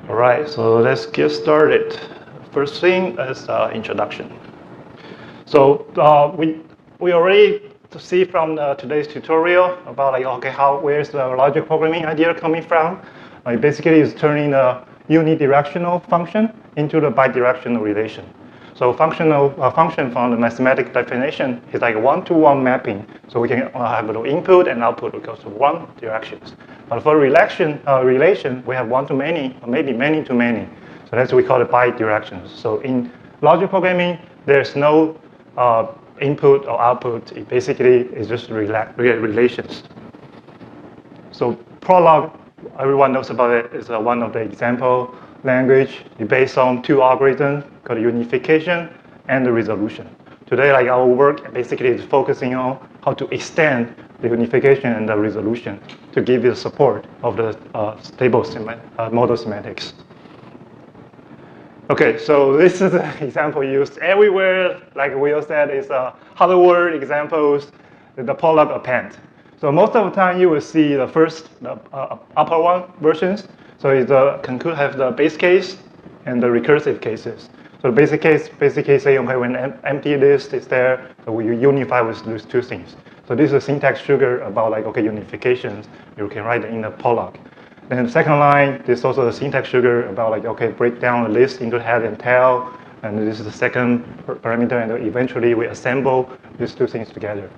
All right, so let's get started. First thing is introduction. So we already see from today's tutorial about where's the logic programming idea coming from. Basically, it's turning a unidirectional function into the bidirectional relation. So function from the mathematical definition is like one-to-one mapping. So we can have the input and output goes to one directions. But for relation, we have one-to-many or maybe many-to-many. So that's what we call it bidirections. So in logic programming, there's no input or output. It basically is just relations. So Prolog, everyone knows about it, is one of the example language. It's based on two algorithms called unification and the resolution. Today, our work basically is focusing on how to extend the unification and the resolution to give you the support of the stable model semantics. Okay, so this is an example used everywhere. Like Will said, it's hello world examples, the Prolog append. So most of the time you will see the first, upper one versions. So it have the base case and the recursive cases. So the basic case say, okay, when empty list is there, so we unify with those two things. So this is a syntax sugar about unifications. You can write in the Prolog. Then the second line, this is also the syntax sugar about break down the list into head and tail. And this is the second parameter, and eventually we assemble these two things together.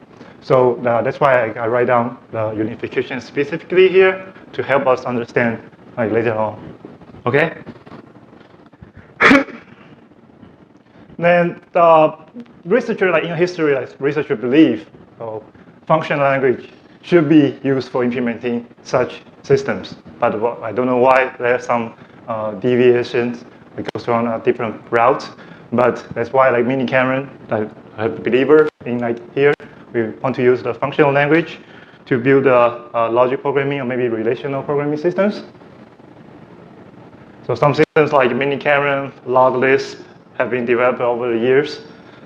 So that's why I write down the unification specifically here to help us understand later on. Okay? Then the researcher, in history, researcher believe function language should be used for implementing such systems. But I don't know why there are some deviations. It goes on a different route. But that's why, miniKanren', I'm a believer in here. We want to use the functional language to build logic programming or maybe relational programming systems. So some systems like miniKanren', log_lisp have been developed over the years.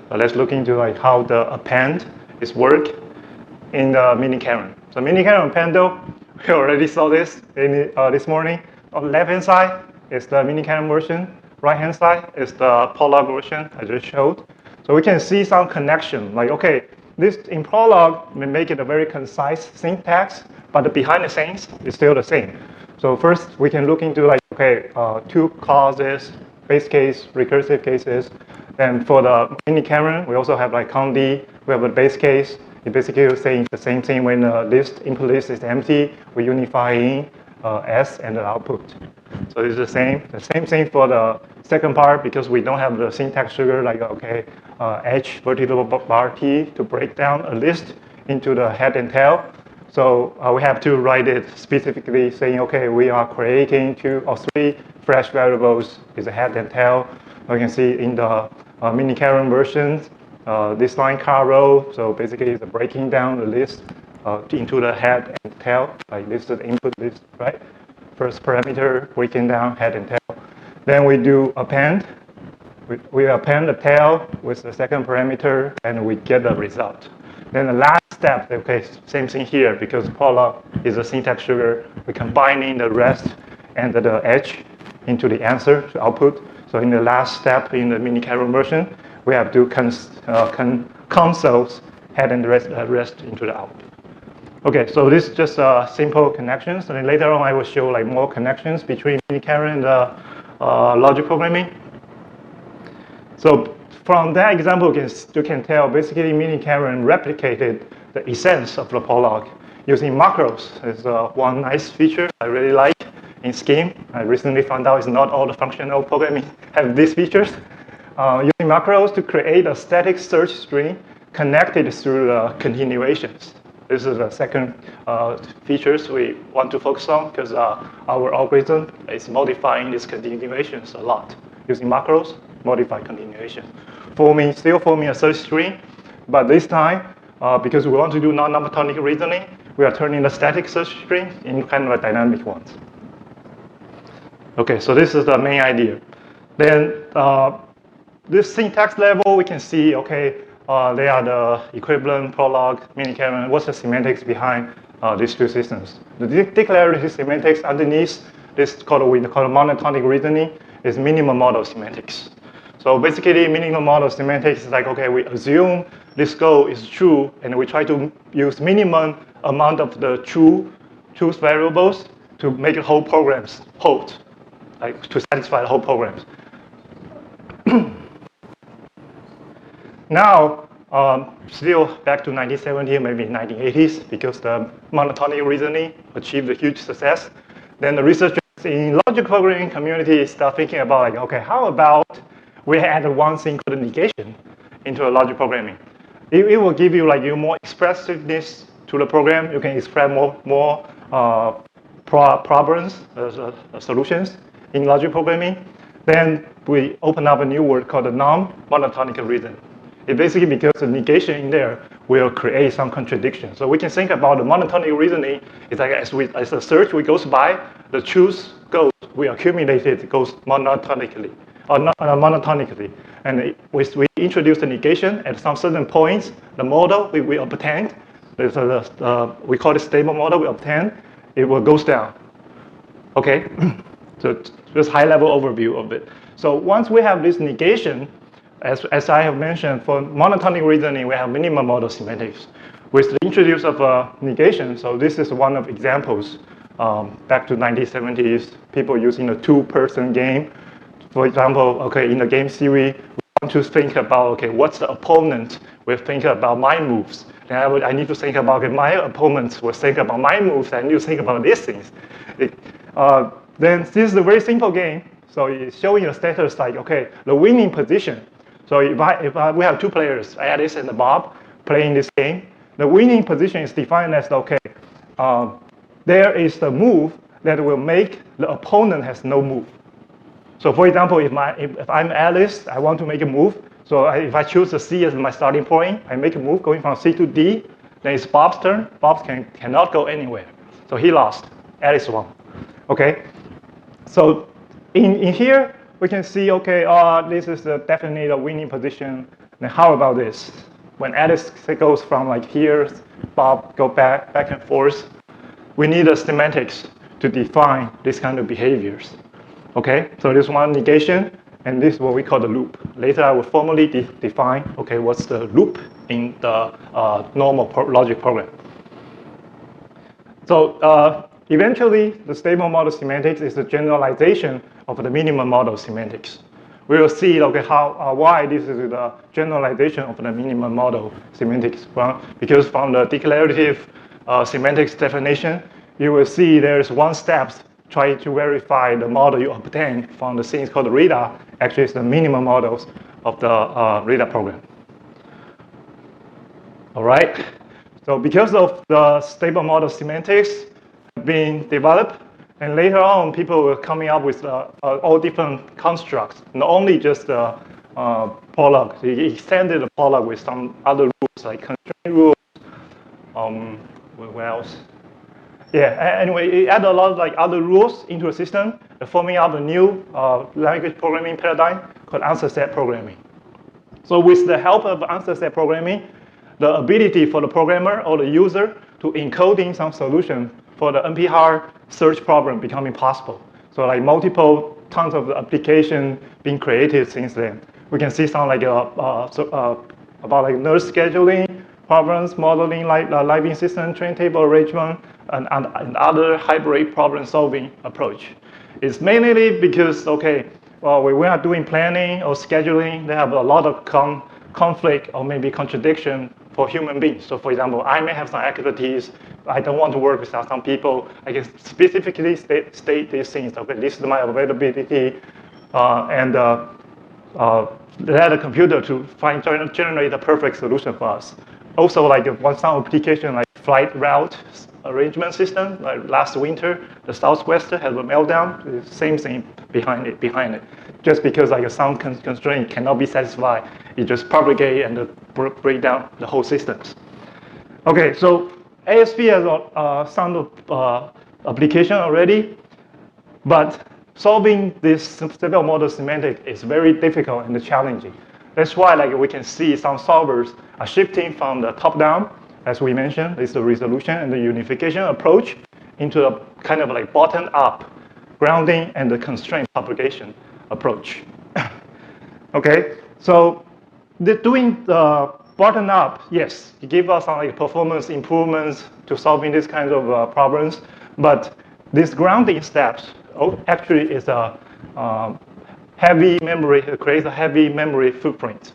Let's look into how the append is work in the miniKanren'. So miniKanren' append, though, we already saw this this morning. On the left-hand side is the miniKanren' version. Right-hand side is the Prolog version I just showed. So we can see some connection. This in Prolog may make it a very concise syntax, but the behind the scenes is still the same. So first we can look into two clauses, base case, recursive cases. Then for the miniKanren', we also have cond. We have a base case. It basically saying the same thing when the input list is empty. We unify in S and the output. So it's the same thing for the second part because we don't have the syntax sugar H vertical bar T to break down a list into the head and tail. So we have to write it specifically saying, okay, we are creating 2 or 3 fresh variables is a head and tail. You can see in the miniKanren' versions, this line car row, so basically it's breaking down the list into the head and tail. This is the input list, right? First parameter breaking down head and tail. Then we do append. We append the tail with the second parameter, and we get the result. Then the last step, okay, same thing here because Prolog is a syntax sugar. We're combining the rest and the edge into the answer to output. So in the last step in the miniKanren' version, we have to consoles head and rest into the output. Okay, so this is just simple connections. And then later on, I will show more connections between miniKanren' and logic programming. So from that example, you can tell basically miniKanren' replicated the essence of the Prolog using macros. It's one nice feature I really like in Scheme. I recently found out it's not all the functional programming have these features. Using macros to create a static search string connected through the continuations. This is the second features we want to focus on because our algorithm is modifying these continuations a lot. Using macros, modify continuation. Still forming a search string, but this time, because we want to do non-monotonic reasoning, we are turning the static search string into kind of a dynamic ones. Okay, so this is the main idea. Then this syntax level, we can see, okay, they are the equivalent Prolog, miniKanren'. What's the semantics behind these two systems? The declarative semantics underneath This we call monotonic reasoning is minimum model semantics. So basically, minimum model semantics is like, okay, we assume this goal is true, and we try to use minimum amount of the truth variables to make the whole programs hold, like to satisfy the whole programs. Now, still back to 1970, maybe 1980s, because the monotonic reasoning achieved a huge success. Then the researchers in logic programming community start thinking about like, okay, how about we add one thing called negation into a logic programming? It will give you more expressiveness to the program. You can express more problems, solutions in logic programming. Then we open up a new word called the non-monotonic reasoning. It basically, because the negation in there will create some contradiction. So we can think about the monotonic reasoning. It's like as the search goes by, the truth goes, we accumulate it, goes monotonically, or not monotonically. And we introduce the negation at some certain points. The model we obtained, we call it stable model we obtained, it will goes down. Okay, so just high-level overview of it. So once we have this negation, as I have mentioned, for monotonic reasoning, we have minimum model semantics. With the introduction of negation, so this is one of examples. Back to 1970s, people using a two-person game. For example, okay, in the game series, we want to think about, okay, what's the opponent will think about my moves. Then I need to think about, okay, my opponents will think about my moves. I need to think about these things. Then this is a very simple game. So it's showing a status like, okay, the winning position. So if we have two players, Alice and Bob, playing this game, the winning position is defined as, okay, there is the move that will make the opponent has no move. So for example, if I'm Alice, I want to make a move. So if I choose the C as my starting point, I make a move going from C to D, then it's Bob's turn. Bob cannot go anywhere. So he lost, Alice won. Okay, so in here, we can see, okay, this is definitely the winning position. Then how about this? When Alice goes from like here, Bob go back and forth, we need a semantics to define this kind of behaviors. Okay, so this one negation, and this is what we call the loop. Later I will formally define, okay, what's the loop in the normal logic program. So eventually, the stable model semantics is a generalization of the minimum model semantics. We will see, okay, why this is the generalization of the minimum model semantics. Because from the declarative semantics definition, you will see there's one step trying to verify the model you obtain from the things called radar. Actually, it's the minimum models of the radar program. All right. So because of the stable model semantics being developed, and later on, people were coming up with all different constructs, not only just the prologue. They extended the prologue with some other rules, like constraint rules. What else? Yeah, anyway, it added a lot of other rules into a system, forming up a new language programming paradigm called answer set programming. So with the help of answer set programming, the ability for the programmer or the user to encode in some solution for the NP-hard search problem becoming possible. So like multiple tons of application being created since then. We can see some about nurse scheduling problems, modeling living system, train table arrangement, and other hybrid problem solving approach. It's mainly because, okay, well, when we are doing planning or scheduling, they have a lot of conflict or maybe contradiction for human beings. So for example, I may have some activities, I don't want to work with some people. I can specifically state these things. Okay, this is my availability, and let the computer to generate a perfect solution for us. Also, like some application like flight route arrangement system, like last winter, the Southwest had a meltdown. The same thing behind it. Just because like a sound constraint cannot be satisfied, it just propagate and break down the whole systems. Okay, so ASP has some application already, but solving this stable model semantic is very difficult and challenging. That's why we can see some solvers are shifting from the top-down, as we mentioned, is the resolution and the unification approach, into a kind of bottom-up grounding and the constraint propagation approach. Okay, so doing the bottom up, yes, it gives us some like performance improvements to solving these kinds of problems, but this grounding steps actually is a heavy memory, it creates a heavy memory footprint.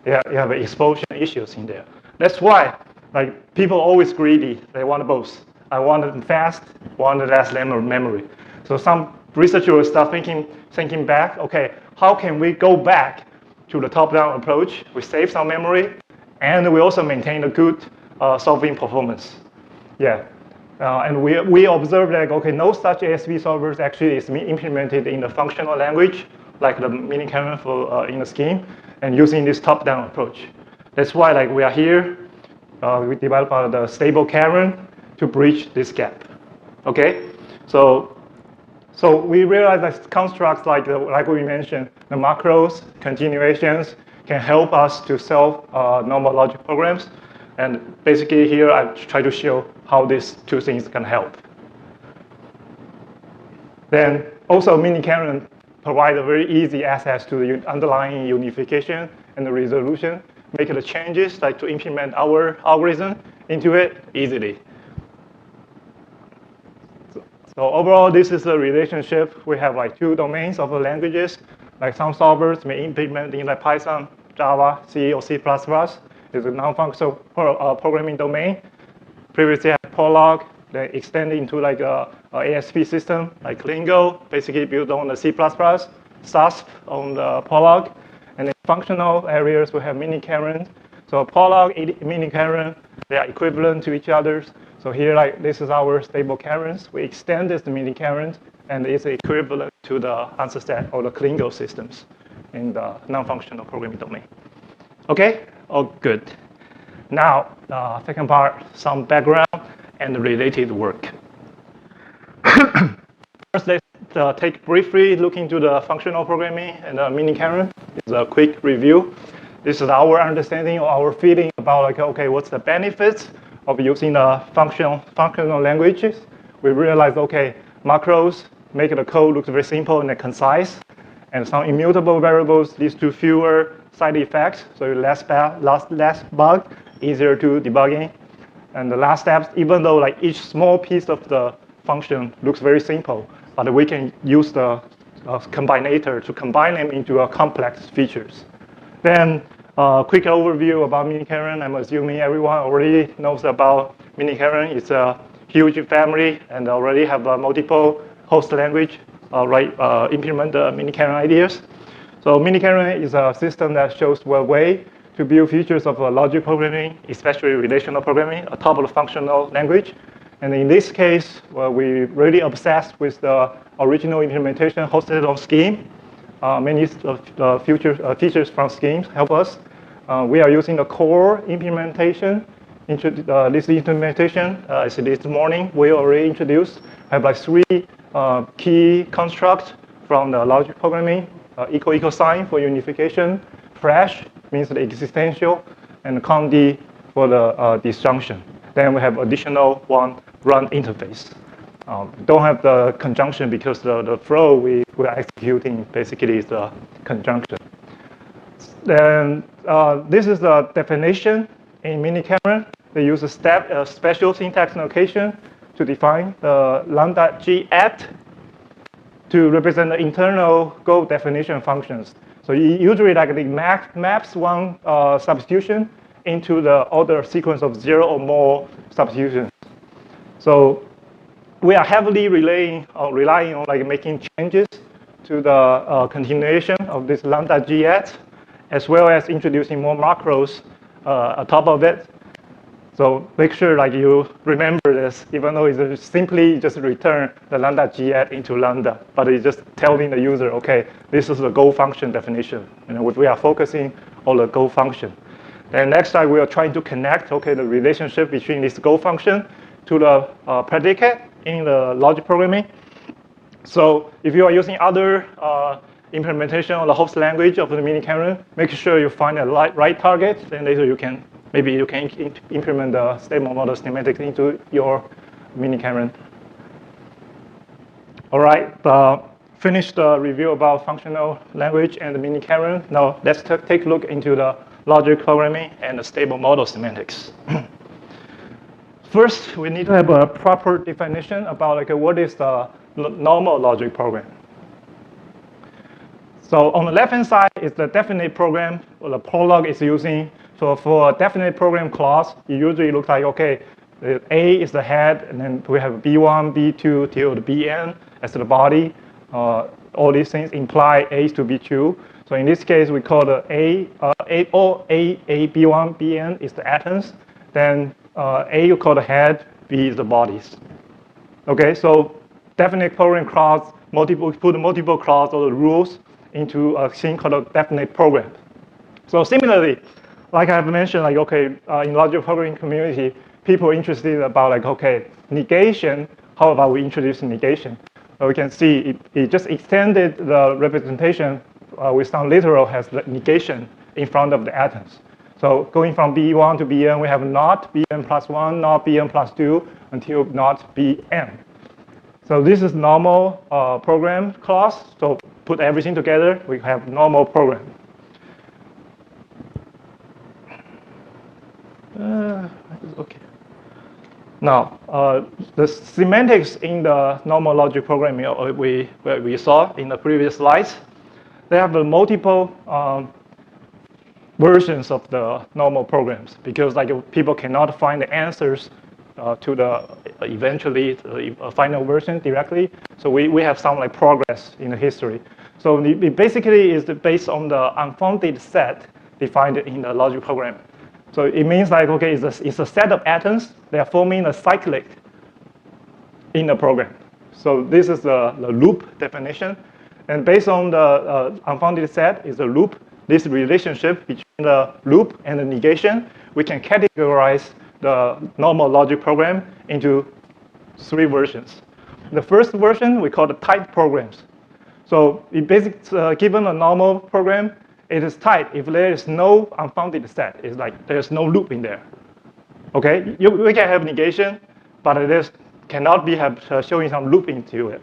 You have explosion issues in there. That's why like people always greedy, they want both. I want it fast, want less memory. So some researchers start thinking back, okay, how can we go back to the top-down approach? We save some memory, and we also maintain a good solving performance. Yeah, and we observed that, okay, no such ASV solvers actually is implemented in the functional language, like the miniKanren for in the scheme, and using this top-down approach. That's why like we are here, we developed the stable Karen to bridge this gap. Okay, so we realize that constructs like we mentioned, the macros, continuations, can help us to solve normal logic programs. And basically here I try to show how these two things can help. Then also miniKanren provide a very easy access to the underlying unification and the resolution, make the changes like to implement our algorithm into it easily. So overall, this is a relationship. We have like two domains of the languages. Like some solvers may implement in like Python, Java, C, or C++. It's a non-functional programming domain. Previously had Prolog, then extended into like a ASP system, like Lingo, basically built on the C++, SASP on the Prolog. And in functional areas, we have miniKanren. So Prolog, miniKanren, they are equivalent to each other. So here, like this is our stable Karens. We extend this to miniKanren, and it's equivalent to the answer set or the Klingo systems in the non-functional programming domain. Okay? Oh, good. Now, second part, some background and related work. First, let's take briefly look into the functional programming and miniKanren. It's a quick review. This is our understanding or our feeling about like, okay, what's the benefits of using the functional languages. We realized, okay, macros make the code look very simple and concise, and some immutable variables leads to fewer side effects, so less bug, easier to debugging. And the last steps, even though like each small piece of the function looks very simple, but we can use the combinator to combine them into complex features. Then quick overview about miniKanren. I'm assuming everyone already knows about miniKanren. It's a huge family and already have multiple host language implement the miniKanren ideas. So miniKanren is a system that shows a way to build features of logic programming, especially relational programming, atop of the functional language. And in this case, we really obsessed with the original implementation hosted on Scheme. Many features from schemes help us. We are using the core implementation. This implementation, as this morning, we already introduced, have like three key constructs from the logic programming, equal sign for unification, fresh means the existential, and condy for the disjunction. Then we have additional one run interface. Don't have the conjunction because the flow we are executing basically is the conjunction. Then this is the definition in miniKanren. They use a special syntax notation to define the lambda g at to represent the internal goal definition functions. So usually like it maps one substitution into the order sequence of 0 or more substitutions. So we are heavily relying on like making changes to the continuation of this lambda g at, as well as introducing more macros on top of it. So make sure like you remember this, even though it's simply just return the lambda g at into lambda, but it's just telling the user, okay, this is the goal function definition. We are focusing on the goal function. And next time we are trying to connect, okay, the relationship between this goal function to the predicate in the logic programming. So if you are using other implementation of the host language of the miniKanren, make sure you find the right target, then later maybe you can implement the stable model semantics into your miniKanren. All right, finish the review about functional language and the miniKanren. Now let's take a look into the logic programming and the stable model semantics. First, we need to have a proper definition about like what is the normal logic program. So on the left-hand side is the definite program, or the prolog is using. So for a definite program clause, it usually looks like, okay, A is the head, and then we have B1, B2 till the Bn as the body. All these things imply A to B2. So in this case, we call the A, B1, Bn is the atoms. Then A you call the head, B is the bodies. Okay, so definite program clause, put multiple clause or the rules into a thing called a definite program. So similarly, like I've mentioned, like okay, in logic programming community, people are interested about like okay, negation. How about we introduce negation? We can see it just extended the representation with some literal has the negation in front of the atoms. So going from B1 to Bn, we have not Bn plus 1, not Bn plus 2, until not Bn. So this is normal program clause. So put everything together, we have normal program. Okay. Now, the semantics in the normal logic programming we saw in the previous slides, they have multiple versions of the normal programs because like people cannot find the answers to the eventually the final version directly. So we have some like progress in the history. So it basically is based on the unfounded set defined in the logic program. So it means like, okay, it's a set of atoms. They are forming a cyclic in the program. So this is the loop definition. And based on the unfounded set is a loop. This relationship between the loop and the negation, we can categorize the normal logic program into 3 versions. The first version we call the tight programs. So it basically, given a normal program, it is tight if there is no unfounded set. It's like there's no loop in there. Okay, we can have negation, but it cannot be showing some loop into it.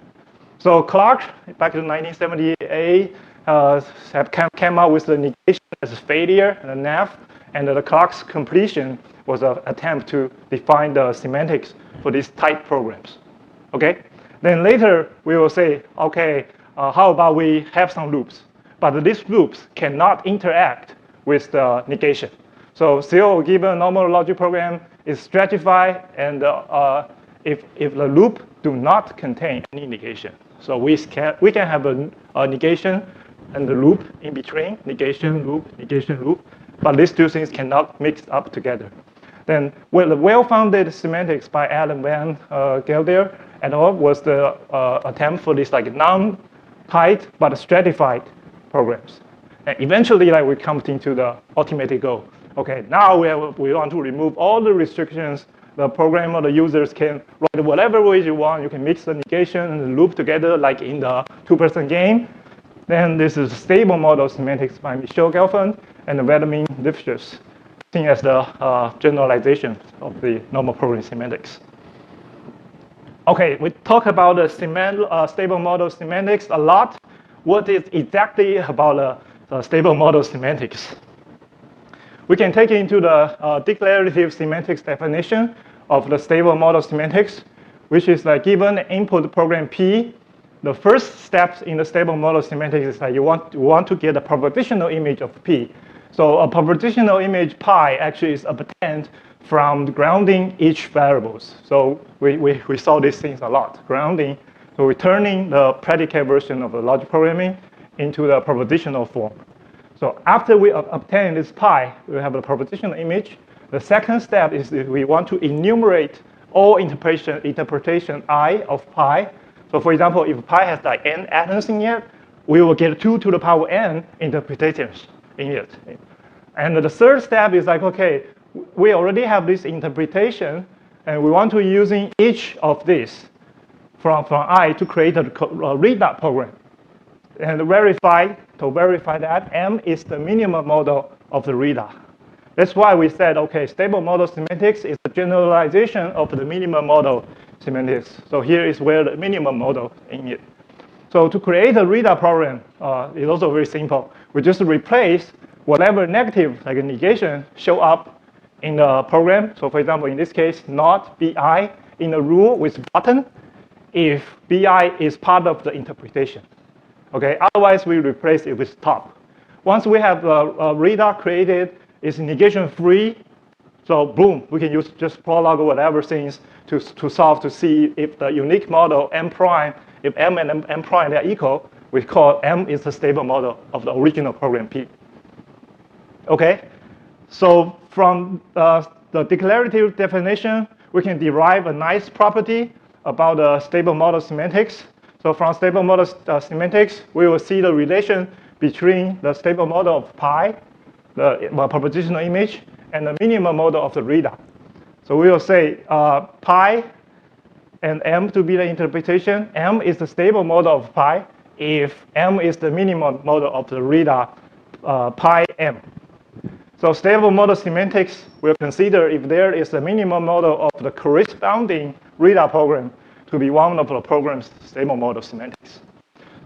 So Clark, back in 1978, came out with the negation as a failure and a nav, and the Clark's completion was an attempt to define the semantics for these tight programs. Okay, then later we will say, okay, how about we have some loops? But these loops cannot interact with the negation. So still, given a normal logic program is stratified, and if the loop do not contain any negation, so we can have a negation and the loop in between, negation loop, but these 2 things cannot mix up together. Then the well-founded semantics by Alan Van Gelder et al. Was the attempt for this like non-tight but stratified programs. And eventually, like we come into the ultimate goal. Okay, now we want to remove all the restrictions. The programmer, the users can write whatever way you want. You can mix the negation and the loop together, like in the 2-person game. Then this is stable model semantics by Michel Gelfand and Vladimir Lifshitz, seen as the generalization of the normal programming semantics. Okay, we talk about the stable model semantics a lot. What is exactly about the stable model semantics? We can take it into the declarative semantics definition of the stable model semantics, which is like given input program P, the first steps in the stable model semantics is that you want to get a propositional image of P. So a propositional image pi actually is obtained from grounding each variables. So we saw these things a lot, grounding. So we're turning the predicate version of the logic programming into the propositional form. So after we obtain this pi, we have a propositional image. The second step is that we want to enumerate all interpretation I of pi. So for example, if pi has like n atoms in it, we will get 2 to the power n interpretations in it. And the third step is like, okay, we already have this interpretation, and we want to using each of these from I to create a readout program. And to verify that M is the minimum model of the readout. That's why we said, okay, stable model semantics is a generalization of the minimum model semantics. So here is where the minimum model in it. So to create a reader program is also very simple. We just replace whatever negative, like a negation, show up in the program. So for example, in this case, not bi in a rule with button if bi is part of the interpretation. Okay, otherwise we replace it with top. Once we have a reader created, it's negation free. So boom, we can use just Prolog or whatever things to solve to see if the unique model M prime, if M and M prime they are equal, we call M is the stable model of the original program P. Okay, so from the declarative definition, we can derive a nice property about the stable model semantics. So from stable model semantics, we will see the relation between the stable model of pi, the propositional image, and the minimum model of the reader. So we will say pi and M to be the interpretation. M is the stable model of pi if M is the minimum model of the reader pi M. So stable model semantics will consider if there is a minimum model of the corresponding reader program to be one of the program's stable model semantics.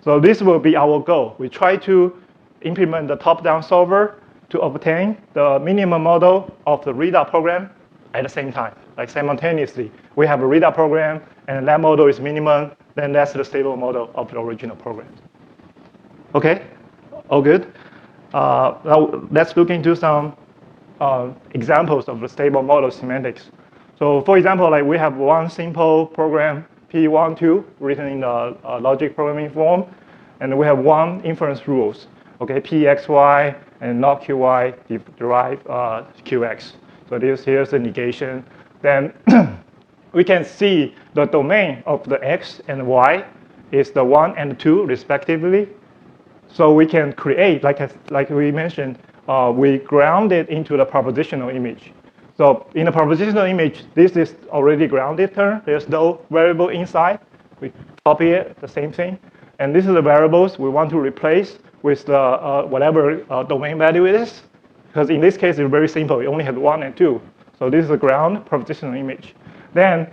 So this will be our goal. We try to implement the top-down solver to obtain the minimum model of the reader program at the same time, like simultaneously. We have a reader program, and that model is minimum, then that's the stable model of the original program. Okay, all good? Now let's look into some examples of the stable model semantics. So for example, like we have one simple program, P12, written in the logic programming form, and we have one inference rules. Okay, PXY and not QY derive QX. So here's the negation. Then we can see the domain of the X and Y is the 1 and 2 respectively. So we can create, like we mentioned, we ground it into the propositional image. So in the propositional image, this is already grounded term. There's no variable inside. We copy it, the same thing. And this is the variables we want to replace with the whatever domain value it is. Because in this case, it's very simple. We only have 1 and 2. So this is the ground propositional image. Then,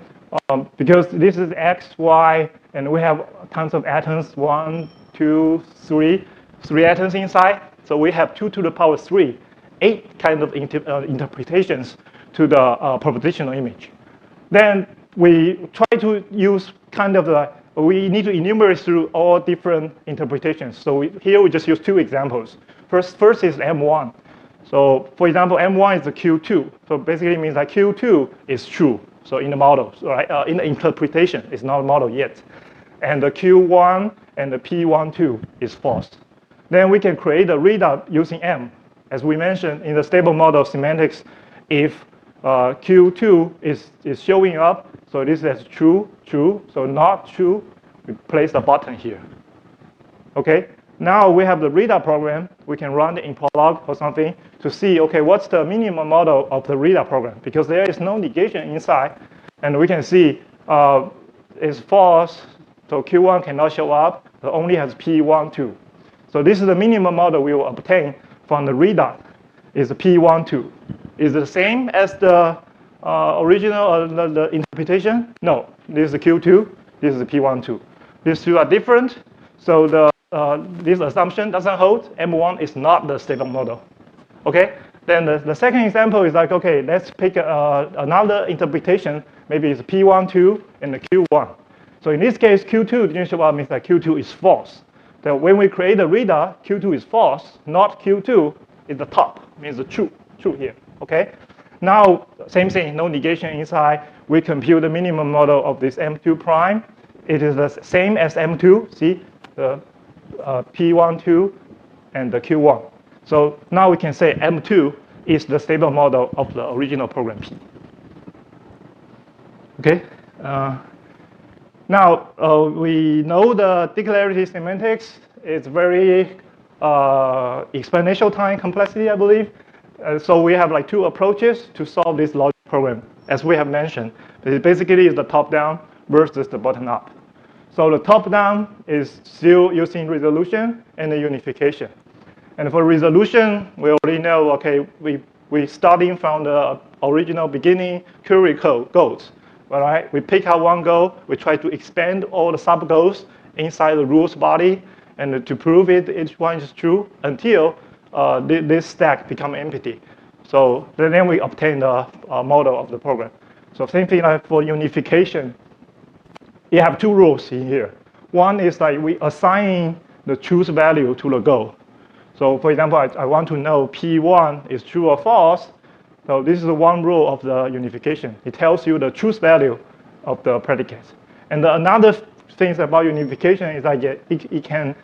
because this is X, Y, and we have tons of atoms, 1, 2, 3 atoms inside. So we have 2 to the power 3, 8 kind of interpretations to the propositional image. Then we try to use kind of the, we need to enumerate through all different interpretations. So here we just use 2 examples. First is M1. So for example, M1 is the Q2. So basically it means that Q2 is true. So in the model, right? In the interpretation, it's not a model yet. And the Q1 and the P12 is false. Then we can create a reader using M. As we mentioned in the stable model semantics, if Q2 is showing up, so this is true, true. So not true, we place the button here. Okay, now we have the reader program. We can run it in Prolog or something to see, okay, what's the minimum model of the reader program? Because there is no negation inside. And we can see it's false, so Q1 cannot show up. It only has P12. So this is the minimum model we will obtain from the reader is the P12. Is it the same as the original the interpretation? No, this is the Q2, this is the P12. These two are different, so this assumption doesn't hold. M1 is not the stable model. Okay, then the second example is like, okay, let's pick another interpretation. Maybe it's P12 and the Q1. So in this case, Q2 didn't show up means that Q2 is false. So when we create a reader, Q2 is false, not Q2 is the top, means the true here, okay? Now, same thing, no negation inside. We compute the minimum model of this M2 prime. It is the same as M2, see, the P12 and the Q1. So now we can say M2 is the stable model of the original program P. Okay? Now, we know the declarative semantics is very exponential time complexity, I believe. So we have like 2 approaches to solve this logic program, as we have mentioned. It basically is the top-down versus the bottom-up. So the top-down is still using resolution and the unification. And for resolution, we already know, okay, we starting from the original beginning query code goes. all right? We pick out one goal, we try to expand all the sub-goals inside the rules body, and to prove it, each one is true until this stack become empty. So then we obtain the model of the program. So same thing like for unification. You have two rules in here. One is like we assign the choose value to the goal. So for example, I want to know P1 is true or false. So this is one rule of the unification. It tells you the choose value of the predicate. And another thing about unification is like it can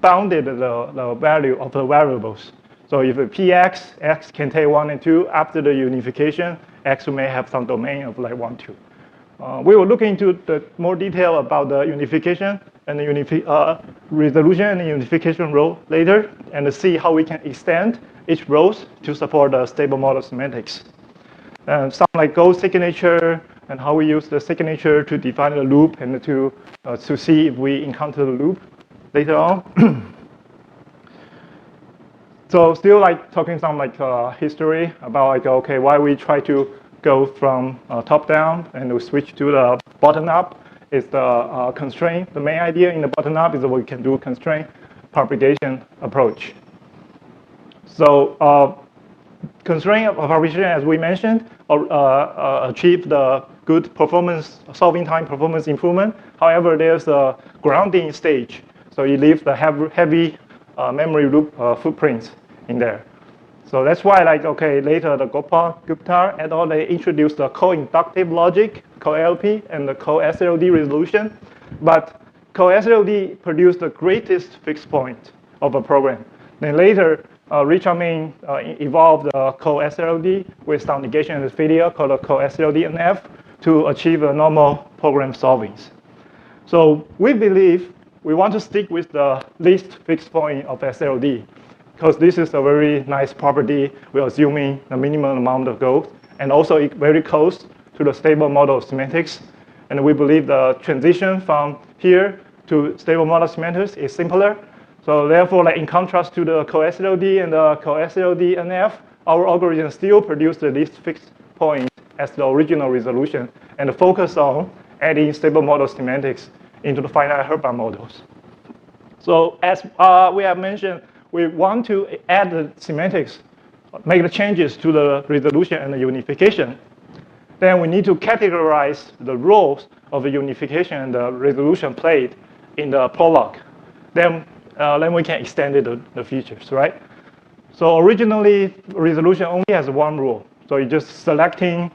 bounded the value of the variables. So if Px, x can take 1 and 2, after the unification, x may have some domain of like 1, 2. We will look into the more detail about the unification and the resolution and the unification role later, and see how we can extend each rows to support the stable model semantics. Some like goal signature and how we use the signature to define the loop and to see if we encounter the loop later on. So still like talking some like history about like, okay, why we try to go from top down and we switch to the bottom up is the constraint. The main idea in the bottom up is that we can do constraint propagation approach. So constraint propagation, as we mentioned, achieve the good performance, solving time performance improvement. However, there's a grounding stage. So you leave the heavy memory loop footprints in there. So that's why, like, okay, later the Gupta et al. They introduced the co-inductive logic, co-LP, and the co-SLD resolution. But co-SLD produced the greatest fixed point of a program. Then later, Richard Min evolved the co-SLD with some negation and failure called the co-SLD NF to achieve a normal program solvings. So we believe we want to stick with the least fixed point of SLD, because this is a very nice property. We're assuming the minimum amount of goals, and also very close to the stable model semantics. And we believe the transition from here to stable model semantics is simpler. So therefore, like in contrast to the co-SLD and the co-SLD NF, our algorithm still produce the least fixed point as the original resolution, and focus on adding stable model semantics into the finite Hilbert models. So as we have mentioned, we want to add the semantics, make the changes to the resolution and the unification. Then we need to categorize the roles of the unification and the resolution played in the prologue. Then we can extend it to the features, right? So originally, resolution only has one rule. So you're just selecting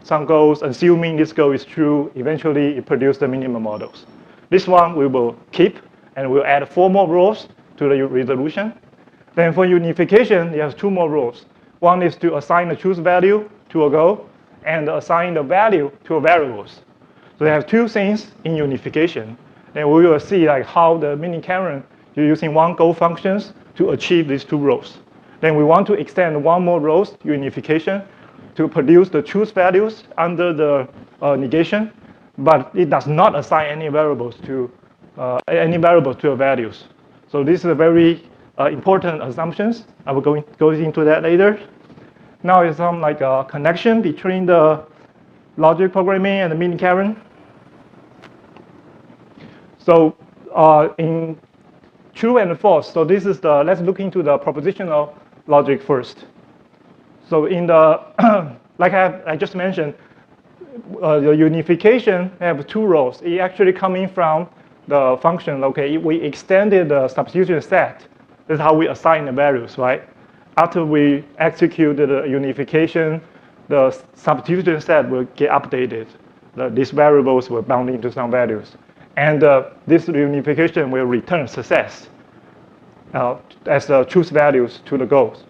some goals, assuming this goal is true. Eventually, it produces the minimum models. This one we will keep, and we'll add 4 more rows to the resolution. Then for unification, it has 2 more rows. One is to assign the choose value to a goal, and assign the value to a variables. So they have 2 things in unification. Then we will see like how the miniKanren, you're using one goal functions to achieve these 2 rows. Then we want to extend 1 more rows unification to produce the choose values under the negation, but it does not assign any variables to the values. So this is a very important assumptions. I will go into that later. Now is some like a connection between the logic programming and the miniKanren. So in true and false, so this is the, let's look into the propositional logic first. So in the, like I just mentioned, the unification have 2 rows. It actually coming from the function, okay, we extended the substitution set. This is how we assign the values, right? After we execute the unification, the substitution set will get updated. These variables will bound into some values. And this unification will return success as the choose values to the goals.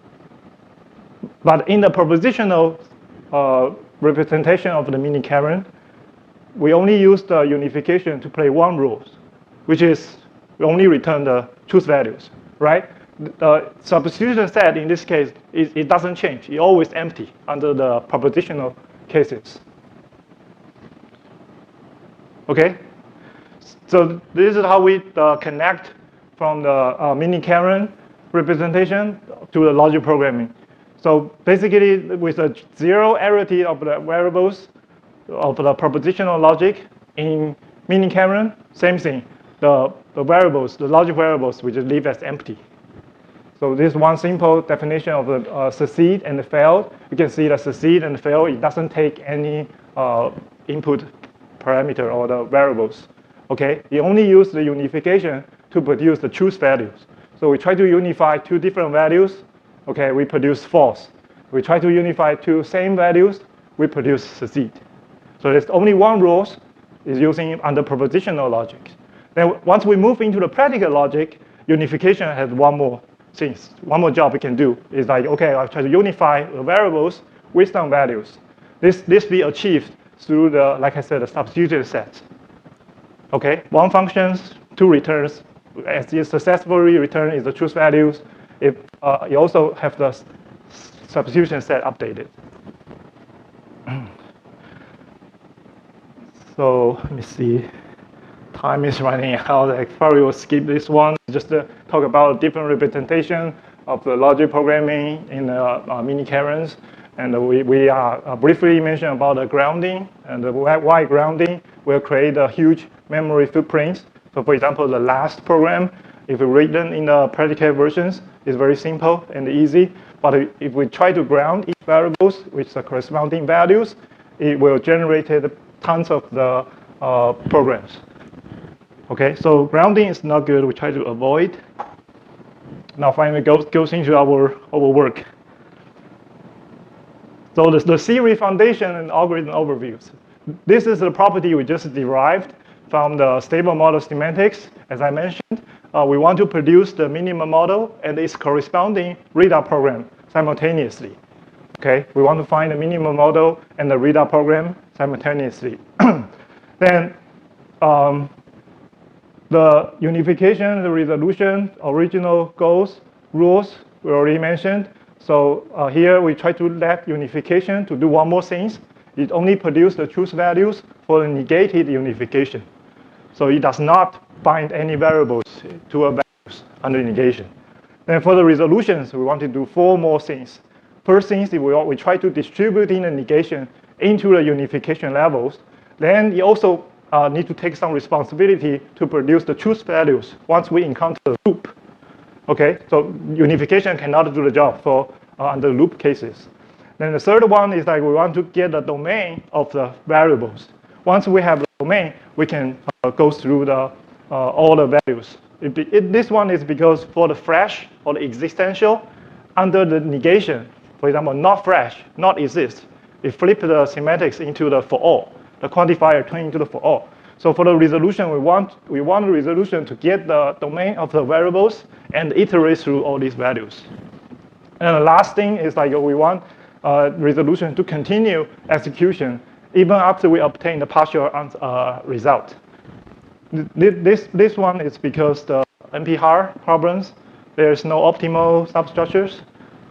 But in the propositional representation of the miniKanren, we only use the unification to play 1 rule, which is we only return the choose values, right? The substitution set in this case, it doesn't change. It's always empty under the propositional cases. Okay? So this is how we connect from the miniKanren representation to the logic programming. So basically, with a 0 arity of the variables, of the propositional logic. In miniKanren, same thing. The variables, the logic variables, we just leave as empty. So this is one simple definition of the succeed and the failed. You can see the succeed and the fail, it doesn't take any input parameter or the variables. Okay, it only uses the unification to produce the truth values. So we try to unify two different values. Okay, we produce false. We try to unify two same values, we produce succeed. So there's only one rule is using under propositional logic. Then once we move into the practical logic, unification has one more job we can do. Is like, okay, I'll try to unify the variables with some values. This be achieved through the, like I said, the substituted set. Okay, one functions, two returns. As it successfully return is the truth values. You also have the substitution set updated. So let me see. Time is running out. I probably will skip this one. Just to talk about different representation of the logic programming in miniKanrens. And we briefly mentioned about the grounding. And why grounding will create a huge memory footprint. So for example, the last program, if we read them in the predicate versions, is very simple and easy. But if we try to ground each variables with the corresponding values, it will generate tons of the programs. Okay, so grounding is not good. We try to avoid. Now finally goes into our work. So the theory foundation and algorithm overviews. This is the property we just derived from the stable model semantics. As I mentioned, we want to produce the minimum model and its corresponding readout program simultaneously. Okay, we want to find the minimum model and the readout program simultaneously. Then the unification, the resolution, original goals, rules, we already mentioned. So here we try to let unification to do one more thing. It only produces the truth values for the negated unification. So it does not bind any variables to a values under negation. Then for the resolutions, we want to do four more things. First thing is we try to distribute in the negation into the unification levels. Then you also need to take some responsibility to produce the truth values once we encounter the loop. Okay, so unification cannot do the job for under loop cases. Then the third one is like we want to get the domain of the variables. Once we have the domain, we can go through the all the values. This one is because for the fresh or the existential, under the negation, for example, not fresh, not exist, it flips the semantics into the for all. The quantifier turns into the for all. So for the resolution, we want the resolution to get the domain of the variables and iterate through all these values. And the last thing is like we want resolution to continue execution even after we obtain the partial result. This one is because the NP-hard problems, there's no optimal substructures.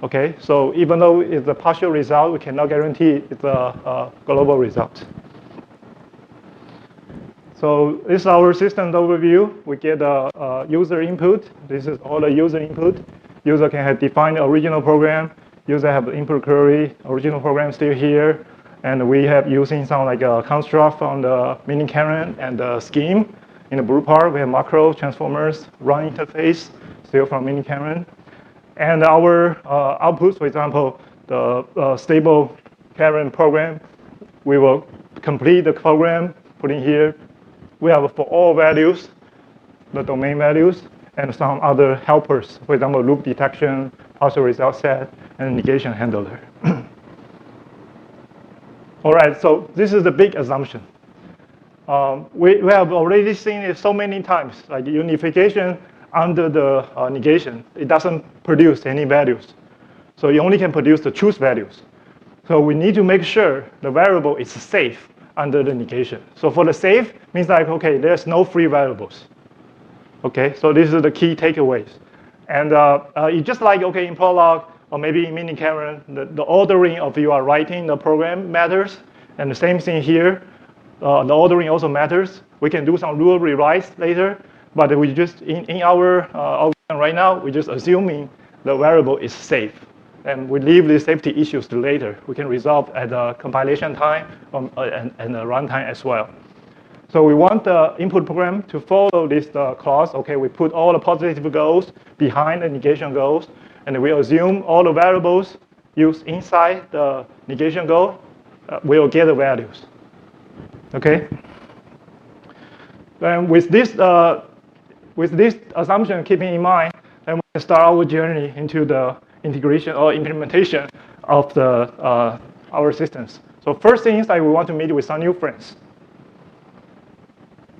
Okay, so even though it's a partial result, we cannot guarantee it's a global result. So this is our system overview. We get a user input. This is all the user input. User can have defined the original program. User have the input query. Original program still here. And we have using some like a construct from the miniKanren and the scheme. In the blue part, we have macro, transformers, run interface, still from miniKanren. And our outputs, for example, the stable Karen program, we will complete the program, put in here. We have for all values, the domain values, and some other helpers, for example, loop detection, partial result set, and negation handler. All right, so this is the big assumption. We have already seen it so many times, like unification under the negation. It doesn't produce any values. So you only can produce the truth values. So we need to make sure the variable is safe under the negation. So for the safe, means like, okay, there's no free variables. Okay, so this is the key takeaways. And it's just like, okay, in Prolog, or maybe in miniKanren, the ordering of you are writing the program matters. And the same thing here, the ordering also matters. We can do some rule rewrites later, but we just, in our algorithm right now, we're just assuming the variable is safe. and we leave the safety issues to later. We can resolve at the compilation time and the runtime as well. So we want the input program to follow this clause. Okay, we put all the positive goals behind the negation goals, and we assume all the variables used inside the negation goal will get the values. Okay. Then with this assumption keeping in mind, then we can start our journey into the integration or implementation of our systems. So first thing is that we want to meet with some new friends.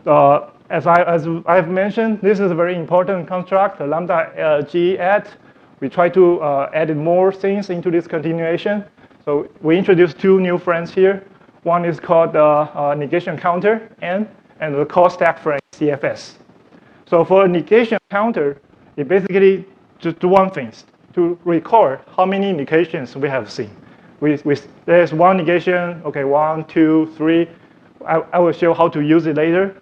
As I've mentioned, this is a very important construct, the lambda G add. We try to add more things into this continuation. So we introduced two new friends here. One is called negation counter, N, and the call stack frame, CFS. So for a negation counter, it basically just do one thing, to record how many negations we have seen. There's one negation, okay, 1, 2, 3. I will show how to use it later.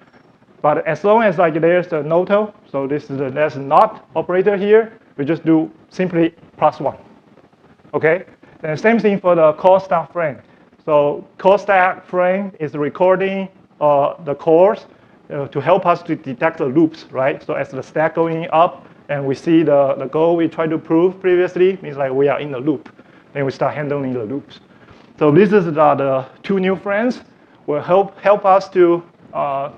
But as long as there's a notal, so there's not operator here, we just do simply +1. Okay? Then same thing for the call stack frame. So call stack frame is recording the calls to help us to detect the loops, right? So as the stack going up and we see the goal we tried to prove previously, means we are in the loop. Then we start handling the loops. So this is the two new friends will help us to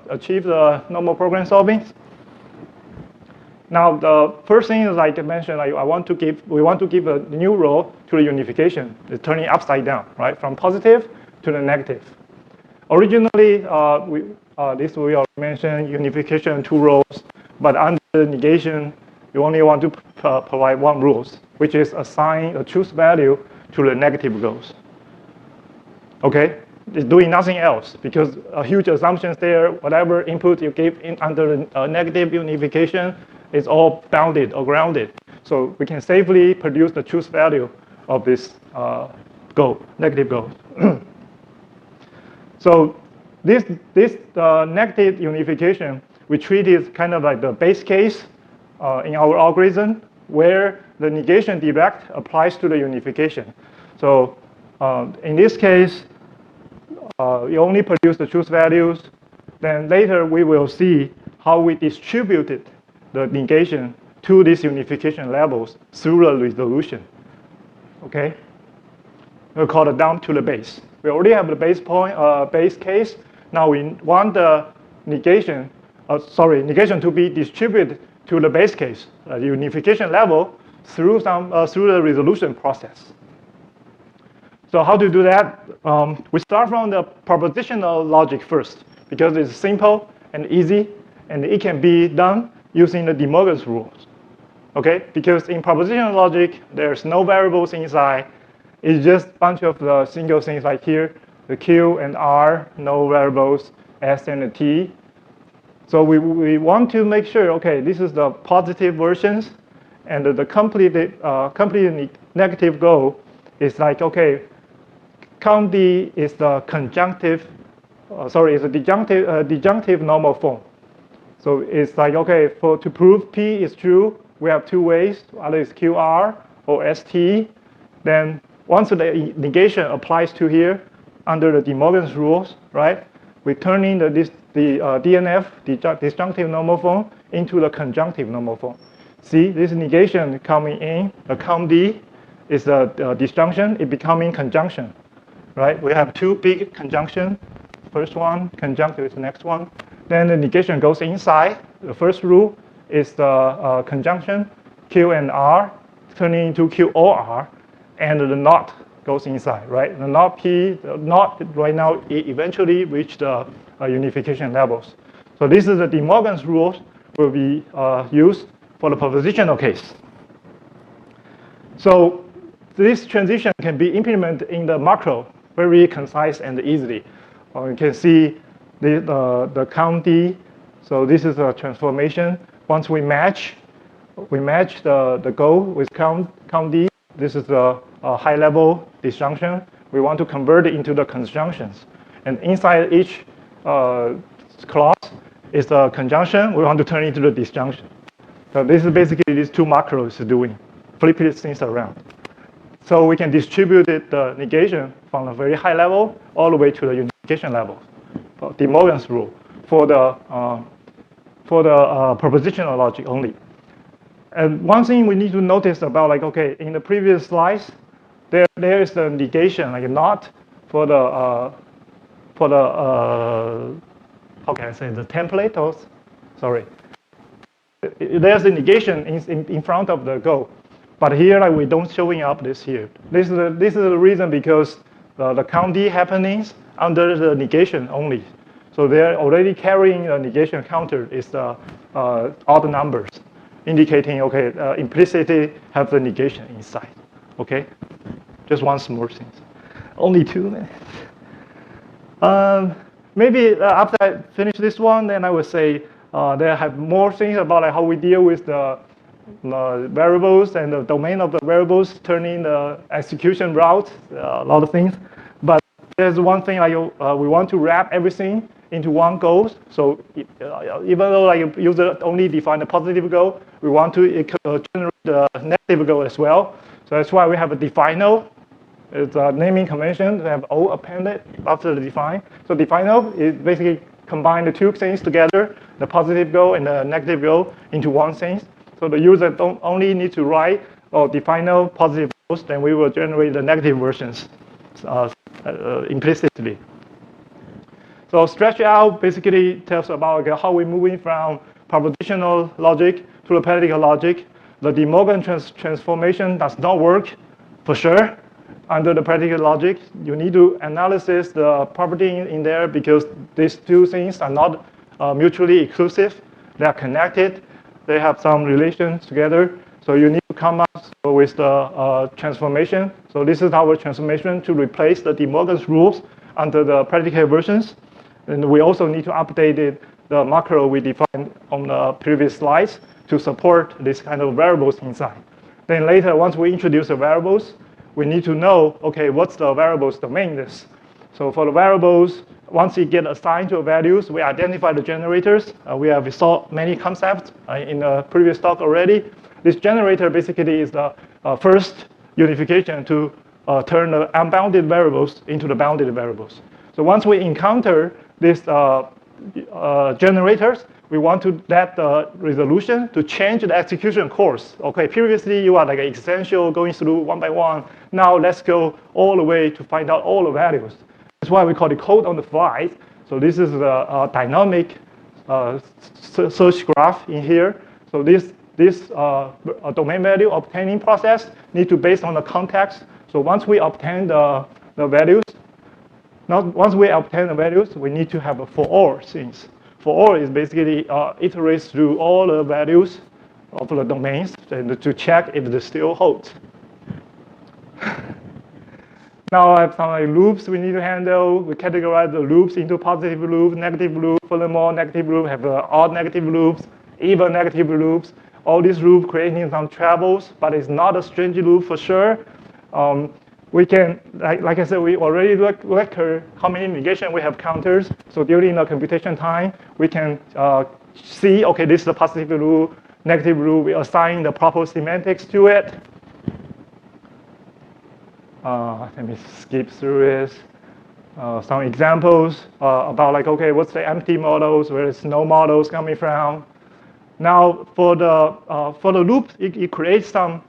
achieve the normal program solving. Now the first thing is like I mentioned, we want to give a new role to the unification, the turning upside down, right, from positive to the negative. Originally, we already mentioned unification 2 roles, but under negation, you only want to provide 1 rule, which is assign a truth value to the negative goals. Okay, it's doing nothing else because a huge assumptions there. Whatever input you give in under the negative unification is all bounded or grounded. So we can safely produce the truth value of this goal, negative goal. So this negative unification, we treat it kind of like the base case in our algorithm where the negation direct applies to the unification. So in this case, you only produce the truth values. Then later we will see how we distributed the negation to these unification levels through the resolution. Okay? We'll call it down to the base. We already have the base case. Now we want the negation to be distributed to the base case, the unification level, through the resolution process. So how to do that? We start from the propositional logic first because it's simple and easy, and it can be done using the De Morgan's rules. Okay? Because in propositional logic, there's no variables inside. It's just a bunch of the single things like here, the Q and R, no variables, S and the T. So we want to make sure, okay, this is the positive versions, and the complete negative goal is like, okay, count D is the conjunctive, is a disjunctive normal form. So it's like, okay, to prove P is true, we have 2 ways, either it's QR or ST. Then once the negation applies to here, under the De Morgan's rules, right, we turn in the DNF, disjunctive normal form, into the conjunctive normal form. See, this negation coming in, the count D is the disjunction, it becoming conjunction, right? We have 2 big conjunction. First one, conjunctive is the next one. Then the negation goes inside. The first rule is the conjunction, Q and R, turning into Q or R, and the not goes inside, right? The not P, the not right now, it eventually reach the unification levels. So this is the De Morgan's rules will be used for the propositional case. So this transition can be implemented in the macro very concise and easily. You can see the count D. So this is a transformation. Once we match the goal with count D. This is a high-level disjunction. We want to convert it into the conjunctions. And inside each clause is the conjunction. We want to turn it into the disjunction. So this is basically these 2 macros doing, flipping things around. So we can distribute the negation from a very high level all the way to the unification level. De Morgan's rule for the propositional logic only. And one thing we need to notice about, like, okay, in the previous slides, there is the negation, like not for the how can I say, the template, or sorry, there's a negation in front of the go, but here, like, we don't showing up this here. This is the reason, because the county happenings under the negation only. So they're already carrying the negation counter is the odd numbers, indicating, okay, implicitly have the negation inside. Okay, just one small thing. Only 2 minutes. Maybe after I finish this one, then I would say there have more things about, like, how we deal with the variables and the domain of the variables, turning the execution route, a lot of things. But there's one thing, like, we want to wrap everything into one goal. So even though, like, user only define the positive goal, we want to generate the negative goal as well. So that's why we have a defino. It's a naming convention. We have O appended after the define. So defino is basically combine the two things together, the positive goal and the negative goal, into one thing. So the user don't only need to write or defino positive goals, then we will generate the negative versions implicitly. So stretch out basically tells about, okay, how we're moving from propositional logic to the predicate logic. The De Morgan transformation does not work for sure. Under the predicate logic, you need to analyze the property in there, because these two things are not mutually exclusive. They are connected. They have some relations together. So you need to come up with the transformation. So this is our transformation to replace the De Morgan's rules under the predicate versions. And we also need to update the macro we defined on the previous slides to support this kind of variables inside. Then later, once we introduce the variables, we need to know, okay, what's the variables domain is. So for the variables, once you get assigned to values, we identify the generators. We have saw many concepts in the previous talk already. This generator basically is the first unification to turn the unbounded variables into the bounded variables. So once we encounter these generators, we want to let the resolution to change the execution course. Okay, previously you are like essential going through one by one. Now let's go all the way to find out all the values. That's why we call it code on the fly. So this is a dynamic search graph in here. So this domain value obtaining process need to based on the context. So once we obtain the values, once we obtain the values, we need to have a for all things. For all is basically iterates through all the values of the domains and to check if they still hold. Now I have some like loops we need to handle. We categorize the loops into positive loop, negative loop. Furthermore, negative loop have odd negative loops, even negative loops. All these loops creating some troubles, but it's not a strange loop for sure. We can, like I said, we already record how many negation we have counters. So during the computation time, we can see, okay, this is the positive loop, negative loop. We assign the proper semantics to it. Let me skip through this. Some examples about like, okay, what's the empty models, where is no models coming from? Now for the loop, it creates some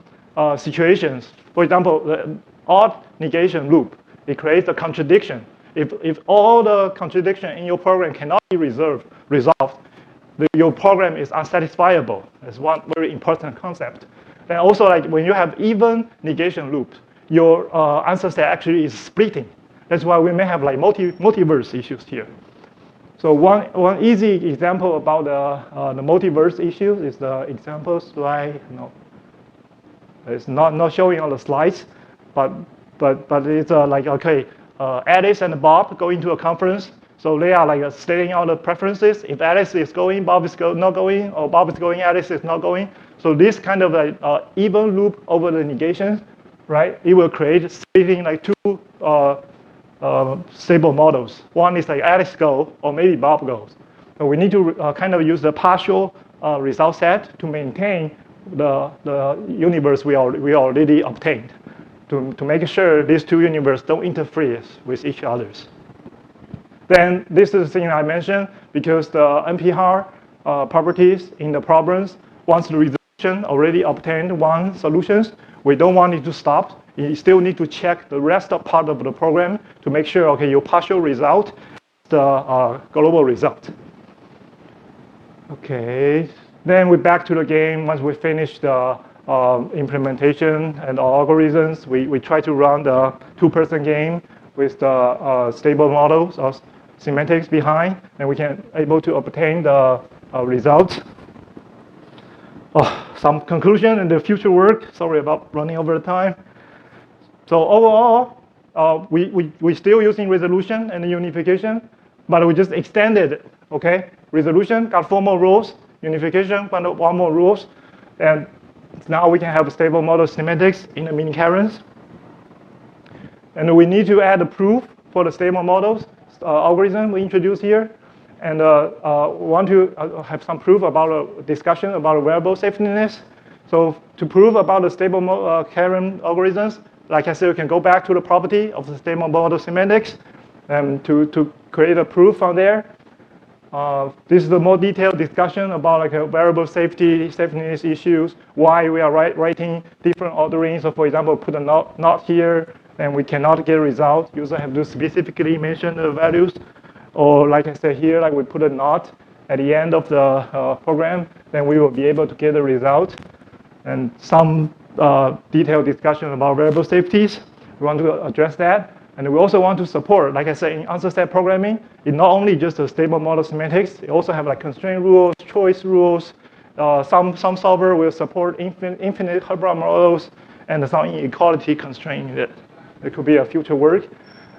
situations. For example, the odd negation loop, it creates a contradiction. If all the contradiction in your program cannot be resolved, your program is unsatisfiable. That's one very important concept. And also, like when you have even negation loops, your answer set actually is splitting. That's why we may have like multiverse issues here. So one easy example about the multiverse issues is the example slide. No, it's not showing on the slides, but it's like, okay, Alice and Bob go into a conference. So they are like stating out the preferences. If Alice is going, Bob is not going, or Bob is going, Alice is not going. So this kind of like even loop over the negations, right? It will create splitting like two stable models. One is like Alice go, or maybe Bob goes. So we need to kind of use the partial result set to maintain the universe we already obtained. to make sure these two universes don't interfere with each other. Then this is the thing I mentioned, because the NP-hard properties in the problems, once the resolution already obtained one solutions, we don't want it to stop. You still need to check the rest of part of the program to make sure, okay, your partial result is the global result. Okay, then we're back to the game. Once we finish the implementation and the algorithms, we try to run the two-person game with the stable models of semantics behind, and we can able to obtain the results. Some conclusion in the future work. Sorry about running over the time. So overall, we're still using resolution and unification, but we just extended it, okay? Resolution got 4 more rules, unification got 1 more rules, and now we can have a stable model semantics in the miniKanren'. And we need to add a proof for the stable models algorithm we introduced here, and want to have some proof about a discussion about variable safetiness. So to prove about the stable Kanren algorithms, like I said, we can go back to the property of the stable model semantics and to create a proof from there. This is a more detailed discussion about like a variable safetiness issues, why we are writing different orderings. So for example, put a not here, and we cannot get a result. User have to specifically mention the values. Or like I said here, like we put a not at the end of the program, then we will be able to get a result. And some detailed discussion about variable safeties. We want to address that. And we also want to support, like I said, in answer set programming, it's not only just a stable model semantics, it also have like constraint rules, choice rules. Some solver will support infinite Hilbert models and some inequality constraint. It could be a future work.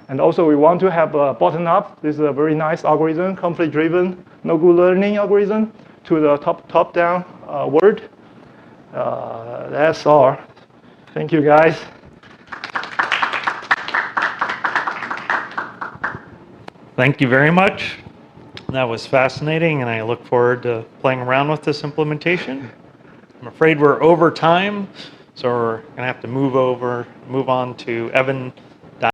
And also we want to have a bottom-up. This is a very nice algorithm, conflict-driven, no-good learning algorithm to the top-down word. That's all. Thank you, guys. Thank you very much. That was fascinating, and I look forward to playing around with this implementation. I'm afraid we're over time, so we're going to have to move on to Evan